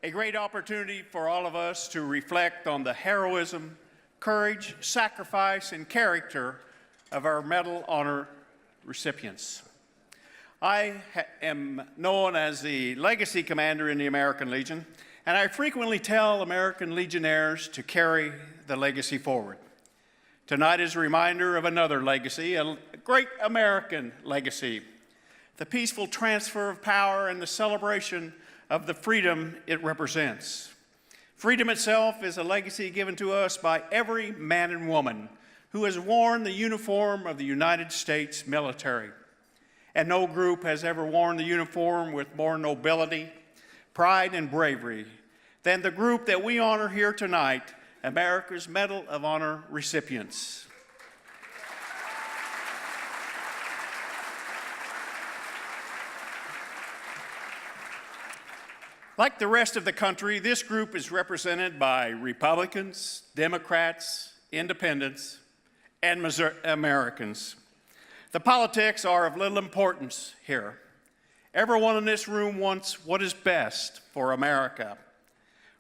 A great opportunity for all of us to reflect on the heroism, courage, sacrifice, and character of our Medal Honor recipients. I am known as the Legacy Commander in the American Legion, and I frequently tell American Legionnaires to carry the legacy forward. Tonight is a reminder of another legacy, a great American legacy, the peaceful transfer of power and the celebration of the freedom it represents. Freedom itself is a legacy given to us by every man and woman who has worn the uniform of the United States military. And no group has ever worn the uniform with more nobility, pride, and bravery than the group that we honor here tonight, America's Medal of Honor recipients. Like the rest of the country, this group is represented by Republicans, Democrats, Independents, and Americans. The politics are of little importance here. Everyone in this room wants what is best for America.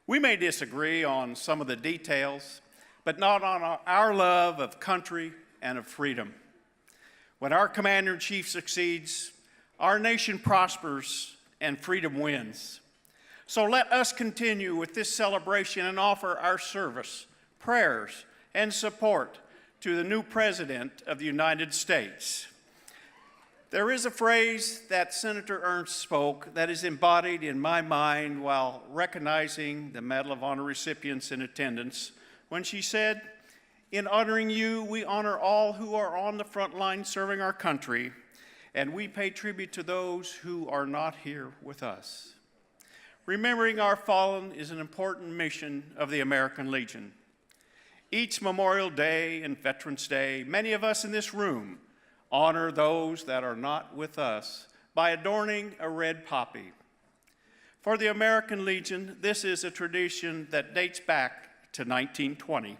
We may disagree on some of the details, but not on our love of country and of freedom. When our Commander-in-Chief succeeds, our nation prospers and freedom wins. So let us continue with this celebration and offer our service, prayers, and support to the new President of the United States. There is a phrase that Senator Ernst spoke that is embodied in my mind while recognizing the Medal of Honor recipients in attendance when she said, "In honoring you, we honor all who are on the front line serving our country, and we pay tribute to those who are not here with us." Remembering our fallen is an important mission of the American Legion. Each Memorial Day and Veterans Day, many of us in this room honor those that are not with us by adorning a red poppy. For the American Legion, this is a tradition that dates back to 1920,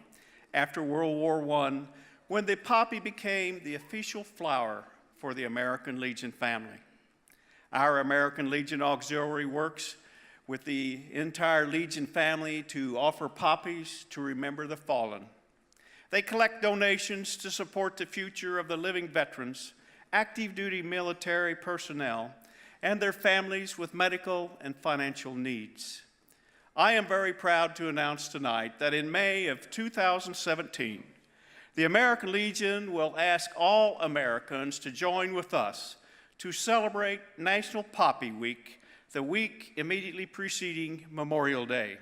after World War I, when the poppy became the official flower for the American Legion family. Our American Legion Auxiliary works with the entire Legion family to offer poppies to remember the fallen. They collect donations to support the future of the living veterans, active duty military personnel, and their families with medical and financial needs. I am very proud to announce tonight that in May of 2017, the American Legion will ask all Americans to join with us to celebrate National Poppy Week, the week immediately preceding Memorial Day.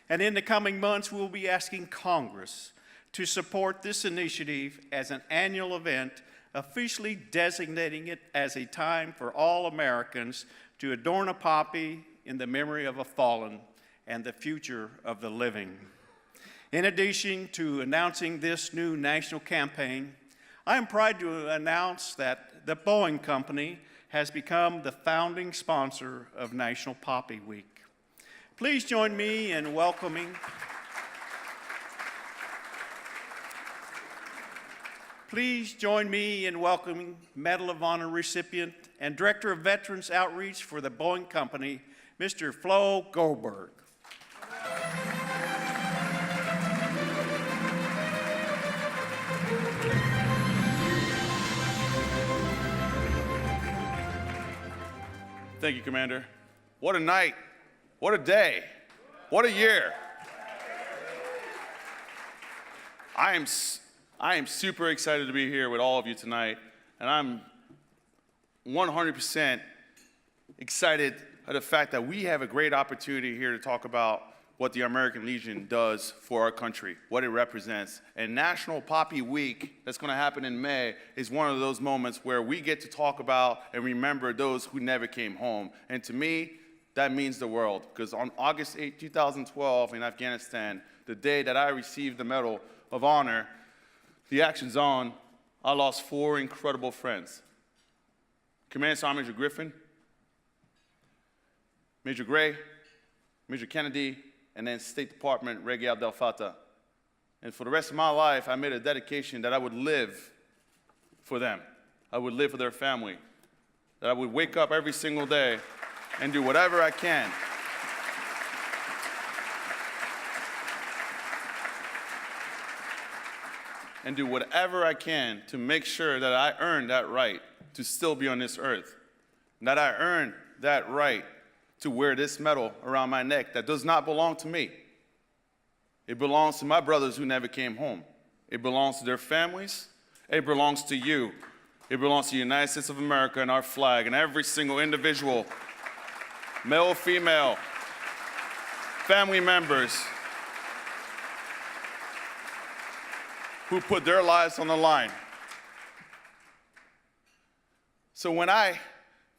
And in the coming months, we'll be asking Congress to support this initiative as an annual event, officially designating it as a time for all Americans to adorn a poppy in the memory of a fallen and the future of the living. In addition to announcing this new national campaign, I am proud to announce that the Boeing company has become the founding sponsor of National Poppy Week. Please join me in welcoming Medal of Honor recipient and Director of Veterans Outreach for the Boeing Company, Mr. Florent Groberg. Thank you, Commander. What a night, what a day, what a year. I am super excited to be here with all of you tonight, and I'm 100% excited at the fact that we have a great opportunity here to talk about what the American Legion does for our country, what it represents. And National Poppy Week, that's going to happen in May, is one of those moments where we get to talk about and remember those who never came home. And to me, that means the world, because on August 8, 2012 in Afghanistan, the day that I received the Medal of Honor, the Action Zone, I lost 4 incredible friends. Command Sergeant Major Griffin, Major Gray, Major Kennedy, and then State Department Reggie Abdel Fattah. And for the rest of my life, I made a dedication that I would live for them. I would live for their family. That I would wake up every single day and do whatever I can and do whatever I can to make sure that I earn that right to still be on this earth, and that I earn that right to wear this medal around my neck that does not belong to me. It belongs to my brothers who never came home. It belongs to their families. It belongs to you. It belongs to the United States of America and our flag and every single individual, male or female, family members who put their lives on the line. So when I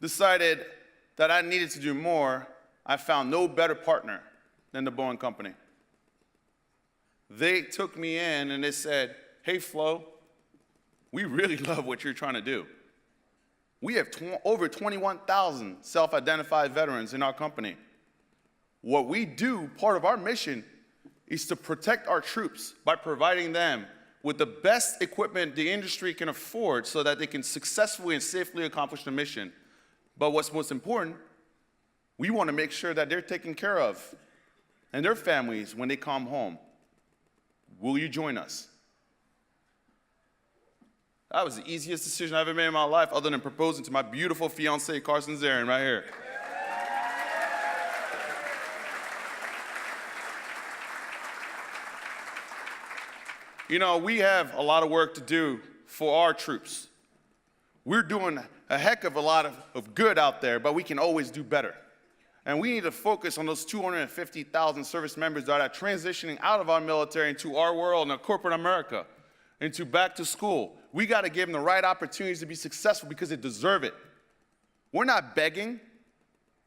decided that I needed to do more, I found no better partner than the Boeing company. They took me in and they said, hey, Flo, we really love what you're trying to do. We have over 21,000 self-identified veterans in our company. What we do, part of our mission, is to protect our troops by providing them with the best equipment the industry can afford so that they can successfully and safely accomplish the mission. But what's most important, we want to make sure that they're taken care of and their families when they come home. Will you join us? That was the easiest decision I ever made in my life, other than proposing to my beautiful fiance, Carson Zarin, right here. You know, we have a lot of work to do for our troops. We're doing a heck of a lot of good out there, but we can always do better. And we need to focus on those 250,000 service members that are transitioning out of our military into our world and corporate America, into back to school. We got to give them the right opportunities to be successful because they deserve it. We're not begging.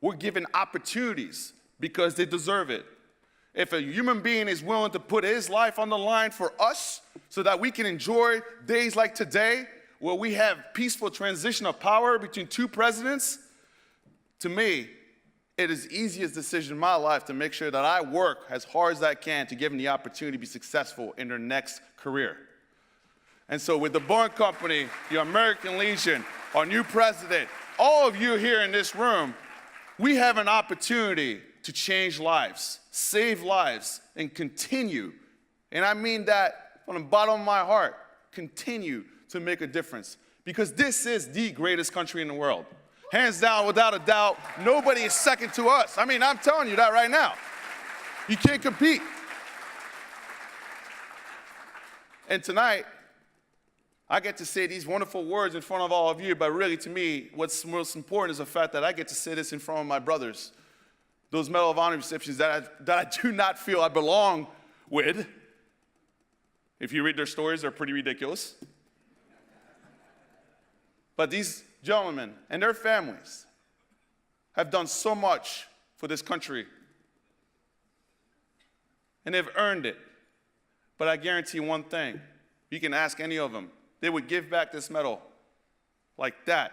We're giving opportunities because they deserve it. If a human being is willing to put his life on the line for us so that we can enjoy days like today where we have peaceful transition of power between two presidents, to me, it is the easiest decision in my life to make sure that I work as hard as I can to give them the opportunity to be successful in their next career. And so with the Boeing Company, the American Legion, our new president, all of you here in this room, we have an opportunity to change lives, save lives, and continue. And I mean that from the bottom of my heart, continue to make a difference. Because this is the greatest country in the world. Hands down, without a doubt, nobody is second to us. I mean, I'm telling you that right now. You can't compete. And tonight, I get to say these wonderful words in front of all of you, but really to me, what's most important is the fact that I get to say this in front of my brothers, those Medal of Honor recipients that I do not feel I belong with. If you read their stories, they're pretty ridiculous. But these gentlemen and their families have done so much for this country, and they've earned it. But I guarantee one thing, you can ask any of them, they would give back this medal like that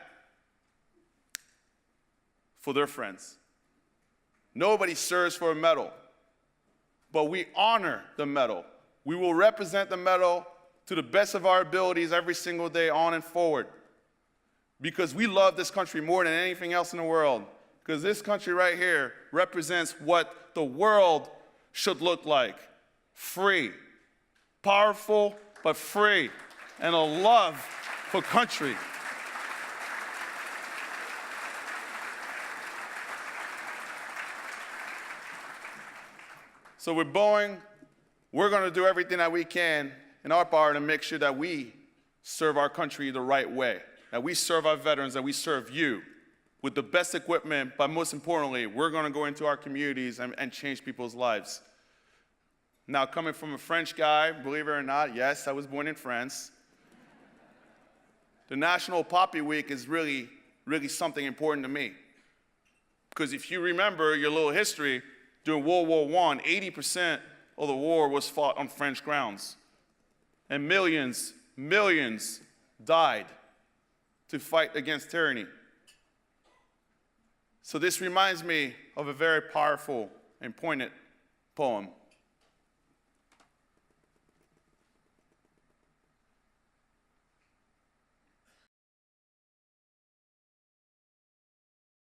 for their friends. Nobody serves for a medal, but we honor the medal. We will represent the medal to the best of our abilities every single day on and forward, because we love this country more than anything else in the world, because this country right here represents what the world should look like. Free, powerful, but free, and a love for country. So with Boeing, we're going to do everything that we can in our power to make sure that we serve our country the right way, that we serve our veterans, that we serve you with the best equipment, but most importantly, we're going to go into our communities and change people's lives. Now, coming from a French guy, believe it or not, yes, I was born in France. The National Poppy Week is really, really something important to me. Because if you remember your little history, during World War I, 80% of the war was fought on French grounds. And millions died to fight against tyranny. So this reminds me of a very powerful and poignant poem